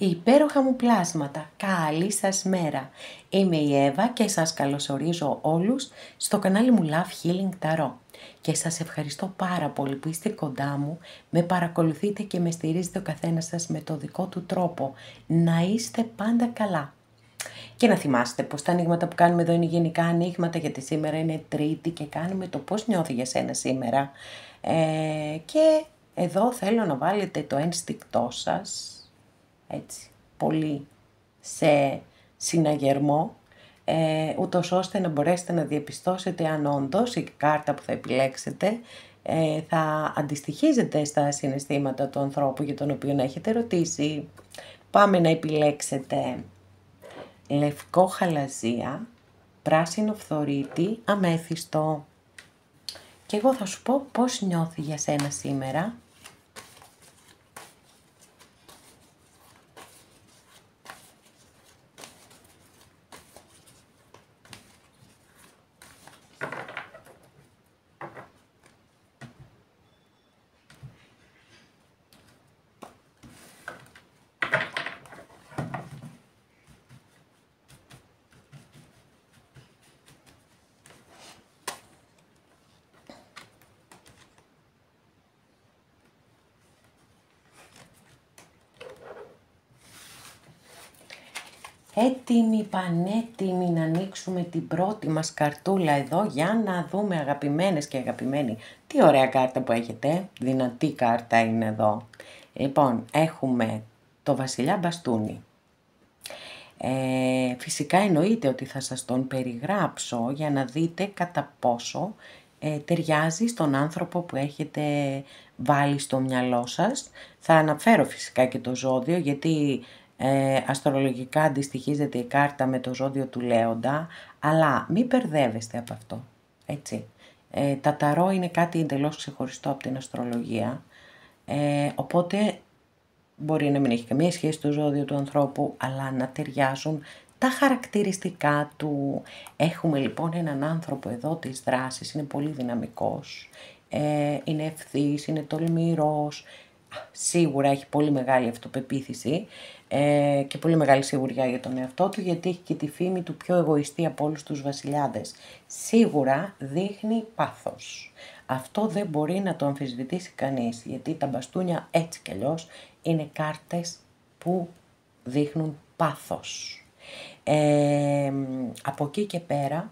Υπέροχα μου πλάσματα, καλή σας μέρα. Είμαι η Εύα και σας καλωσορίζω όλους στο κανάλι μου Love Healing Tarot. Και σας ευχαριστώ πάρα πολύ που είστε κοντά μου, με παρακολουθείτε και με στηρίζετε ο καθένας σας με το δικό του τρόπο. Να είστε πάντα καλά. Και να θυμάστε πως τα ανοίγματα που κάνουμε εδώ είναι γενικά ανοίγματα, γιατί σήμερα είναι Τρίτη και κάνουμε το πώς νιώθει για σένα σήμερα. Και εδώ θέλω να βάλετε το ένστικτό σας, έτσι, πολύ σε συναγερμό, ούτως ώστε να μπορέσετε να διαπιστώσετε αν όντως η κάρτα που θα επιλέξετε θα αντιστοιχίζεται στα συναισθήματα του ανθρώπου για τον οποίο έχετε ρωτήσει. Πάμε να επιλέξετε λευκό χαλαζία, πράσινο φθορίτη, αμέθιστο. Και εγώ θα σου πω πώς νιώθει για σένα σήμερα. Έτοιμοι, πανέτοιμοι να ανοίξουμε την πρώτη μας καρτούλα εδώ για να δούμε, αγαπημένες και αγαπημένοι. Τι ωραία κάρτα που έχετε, δυνατή κάρτα είναι εδώ. Λοιπόν, έχουμε το βασιλιά μπαστούνι. Φυσικά εννοείται ότι θα σας τον περιγράψω για να δείτε κατά πόσο ταιριάζει στον άνθρωπο που έχετε βάλει στο μυαλό σας. Θα αναφέρω φυσικά και το ζώδιο, γιατί αστρολογικά αντιστοιχίζεται η κάρτα με το ζώδιο του Λέοντα, αλλά μην μπερδεύεστε από αυτό, έτσι. Τα ταρό είναι κάτι εντελώς ξεχωριστό από την αστρολογία, οπότε μπορεί να μην έχει καμία σχέση το ζώδιο του ανθρώπου, αλλά να ταιριάζουν τα χαρακτηριστικά του. Έχουμε λοιπόν έναν άνθρωπο εδώ της δράσης, είναι πολύ δυναμικός, είναι ευθύς, είναι τολμηρός, σίγουρα έχει πολύ μεγάλη αυτοπεποίθηση και πολύ μεγάλη σιγουριά για τον εαυτό του, γιατί έχει και τη φήμη του πιο εγωιστή από όλους τους βασιλιάδες. Σίγουρα δείχνει πάθος. Αυτό δεν μπορεί να το αμφισβητήσει κανείς, γιατί τα μπαστούνια έτσι κι αλλιώς είναι κάρτες που δείχνουν πάθος. Από εκεί και πέρα,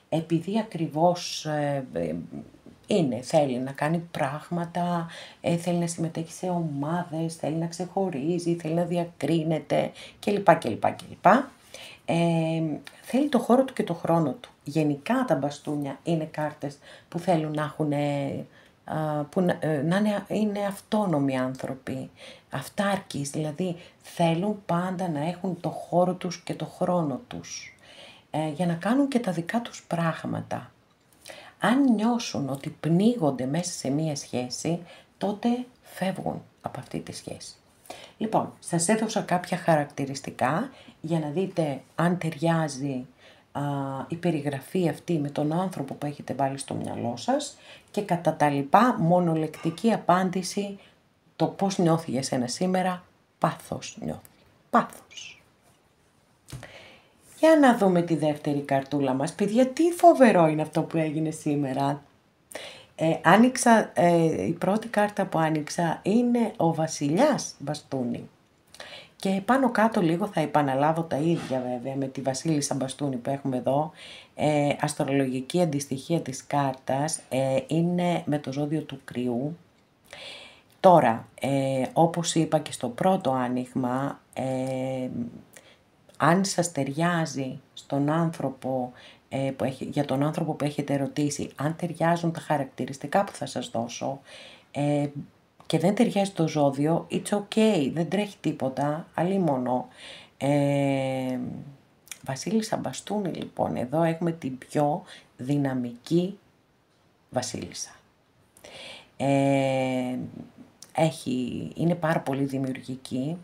επειδή ακριβώς θέλει να κάνει πράγματα, θέλει να συμμετέχει σε ομάδες, θέλει να ξεχωρίζει, θέλει να διακρίνεται κλπ. Θέλει το χώρο του και το χρόνο του. Γενικά τα μπαστούνια είναι κάρτες που θέλουν να έχουν, είναι αυτόνομοι άνθρωποι, αυτάρκεις, δηλαδή θέλουν πάντα να έχουν το χώρο τους και το χρόνο τους για να κάνουν και τα δικά τους πράγματα. Αν νιώσουν ότι πνίγονται μέσα σε μία σχέση, τότε φεύγουν από αυτή τη σχέση. Λοιπόν, σας έδωσα κάποια χαρακτηριστικά για να δείτε αν ταιριάζει η περιγραφή αυτή με τον άνθρωπο που έχετε βάλει στο μυαλό σας, και κατά τα λοιπά μονολεκτική απάντηση, το πώς νιώθει για σένα σήμερα. Πάθος νιώθει. Πάθος. Για να δούμε τη δεύτερη καρτούλα μας. Παιδιά, τι φοβερό είναι αυτό που έγινε σήμερα. Η πρώτη κάρτα που άνοιξα είναι ο βασιλιάς μπαστούνι. Και πάνω κάτω λίγο θα επαναλάβω τα ίδια βέβαια με τη βασίλισσα μπαστούνι που έχουμε εδώ. Αστρολογική αντιστοιχεία της κάρτας είναι με το ζώδιο του Κρυού. Τώρα, όπως είπα και στο πρώτο άνοιγμα, αν σας ταιριάζει στον άνθρωπο, για τον άνθρωπο που έχετε ρωτήσει, αν ταιριάζουν τα χαρακτηριστικά που θα σας δώσω και δεν ταιριάζει το ζώδιο, it's okay, δεν τρέχει τίποτα, αλίμονο. Βασίλισσα μπαστούνι λοιπόν, εδώ έχουμε την πιο δυναμική βασίλισσα. Είναι πάρα πολύ δημιουργική.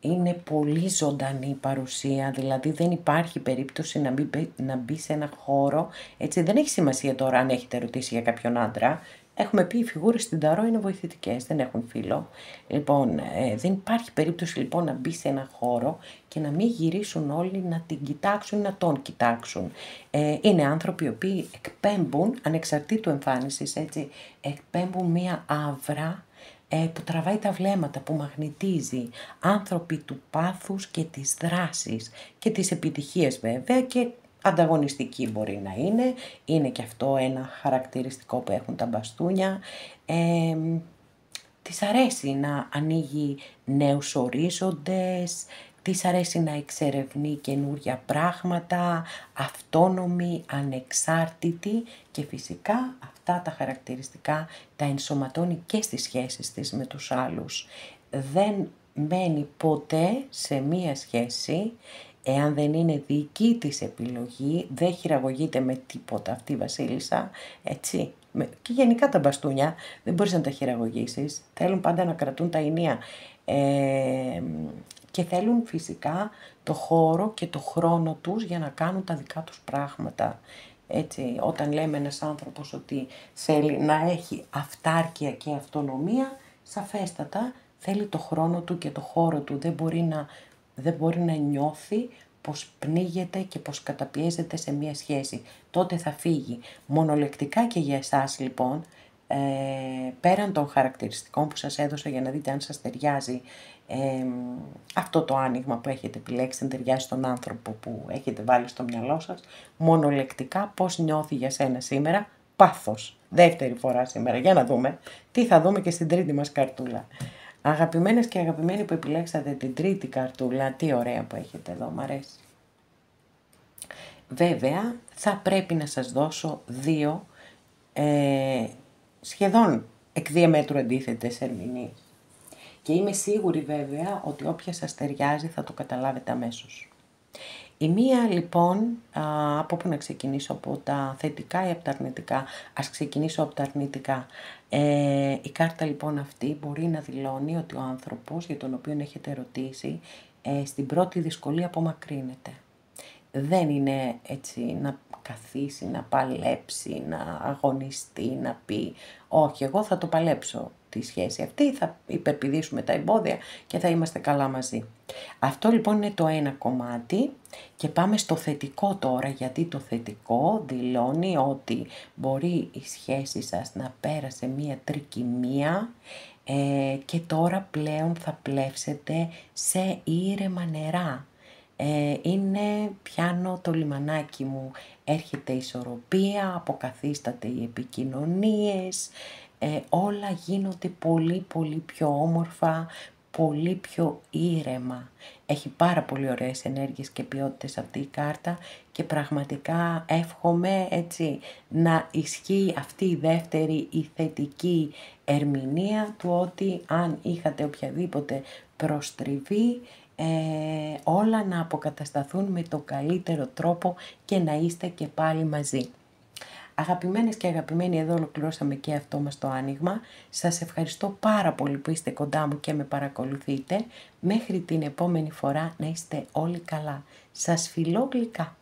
Είναι πολύ ζωντανή η παρουσία, δηλαδή δεν υπάρχει περίπτωση να μπει σε ένα χώρο, έτσι δεν έχει σημασία τώρα αν έχετε ρωτήσει για κάποιον άντρα, Έχουμε πει οι φιγούρες στην Ταρό είναι βοηθητικές, δεν έχουν φύλλο. Λοιπόν, δεν υπάρχει περίπτωση λοιπόν να μπει σε ένα χώρο και να μην γυρίσουν όλοι να την κοιτάξουν, να τον κοιτάξουν. Είναι άνθρωποι οι οποίοι εκπέμπουν, ανεξαρτήτου εμφάνισης, έτσι, εκπέμπουν μία άβρα που τραβάει τα βλέμματα, που μαγνητίζει. Άνθρωποι του πάθους και της δράσης και της επιτυχίας βέβαια, και ανταγωνιστική μπορεί να είναι και αυτό ένα χαρακτηριστικό που έχουν τα μπαστούνια. Της αρέσει να ανοίγει νέους ορίζοντες, της αρέσει να εξερευνεί καινούργια πράγματα, αυτόνομη, ανεξάρτητη, και φυσικά αυτά τα χαρακτηριστικά τα ενσωματώνει και στις σχέσεις της με τους άλλους. Δεν μένει ποτέ σε μία σχέση εάν δεν είναι δική της επιλογή, δεν χειραγωγείται με τίποτα αυτή η βασίλισσα, έτσι. Και γενικά τα μπαστούνια δεν μπορείς να τα χειραγωγήσεις, θέλουν πάντα να κρατούν τα ηνία και θέλουν φυσικά το χώρο και το χρόνο τους για να κάνουν τα δικά τους πράγματα. Έτσι, όταν λέμε ένας άνθρωπος ότι θέλει να έχει αυτάρκεια και αυτονομία, σαφέστατα θέλει το χρόνο του και το χώρο του, δεν μπορεί να νιώθει πως πνίγεται και πως καταπιέζεται σε μία σχέση. Τότε θα φύγει. Μονολεκτικά και για εσάς λοιπόν, πέραν των χαρακτηριστικών που σας έδωσα για να δείτε αν σας ταιριάζει αυτό το άνοιγμα που έχετε επιλέξει, αν ταιριάζει στον άνθρωπο που έχετε βάλει στο μυαλό σας, μονολεκτικά πώς νιώθει για σένα σήμερα, πάθος. Δεύτερη φορά σήμερα, για να δούμε τι θα δούμε και στην τρίτη μας καρτούλα. Αγαπημένες και αγαπημένοι που επιλέξατε την τρίτη καρτούλα, τι ωραία που έχετε εδώ, μ' αρέσει. Βέβαια, θα πρέπει να σας δώσω δύο σχεδόν εκ διαμέτρου αντίθετες ερμηνείες. Και είμαι σίγουρη βέβαια ότι όποια σας ταιριάζει θα το καταλάβετε αμέσως. Η μία λοιπόν, από πού να ξεκινήσω, από τα θετικά ή από τα αρνητικά? Ας ξεκινήσω από τα αρνητικά. Η κάρτα λοιπόν αυτή μπορεί να δηλώνει ότι ο άνθρωπος για τον οποίο έχετε ρωτήσει στην πρώτη δυσκολία απομακρύνεται. Δεν είναι έτσι να καθίσει, να παλέψει, να αγωνιστεί, να πει όχι, εγώ θα το παλέψω τη σχέση αυτή, θα υπερπηδήσουμε τα εμπόδια και θα είμαστε καλά μαζί. Αυτό λοιπόν είναι το ένα κομμάτι και πάμε στο θετικό τώρα, γιατί το θετικό δηλώνει ότι μπορεί η σχέση σας να πέρασε μία τρικυμία και τώρα πλέον θα πλεύσετε σε ήρεμα νερά. Είναι πιάνω το λιμανάκι μου, έρχεται η ισορροπία, αποκαθίσταται οι επικοινωνίες, όλα γίνονται πολύ πολύ πιο όμορφα, πολύ πιο ήρεμα. Έχει πάρα πολύ ωραίες ενέργειες και ποιότητες αυτή η κάρτα και πραγματικά εύχομαι έτσι να ισχύει αυτή η δεύτερη, η θετική ερμηνεία του ότι αν είχατε οποιαδήποτε προστριβή, όλα να αποκατασταθούν με τον καλύτερο τρόπο και να είστε και πάλι μαζί. Αγαπημένες και αγαπημένοι, εδώ ολοκληρώσαμε και αυτό μας το άνοιγμα. Σας ευχαριστώ πάρα πολύ που είστε κοντά μου και με παρακολουθείτε. Μέχρι την επόμενη φορά να είστε όλοι καλά. Σας φιλώ γλυκά.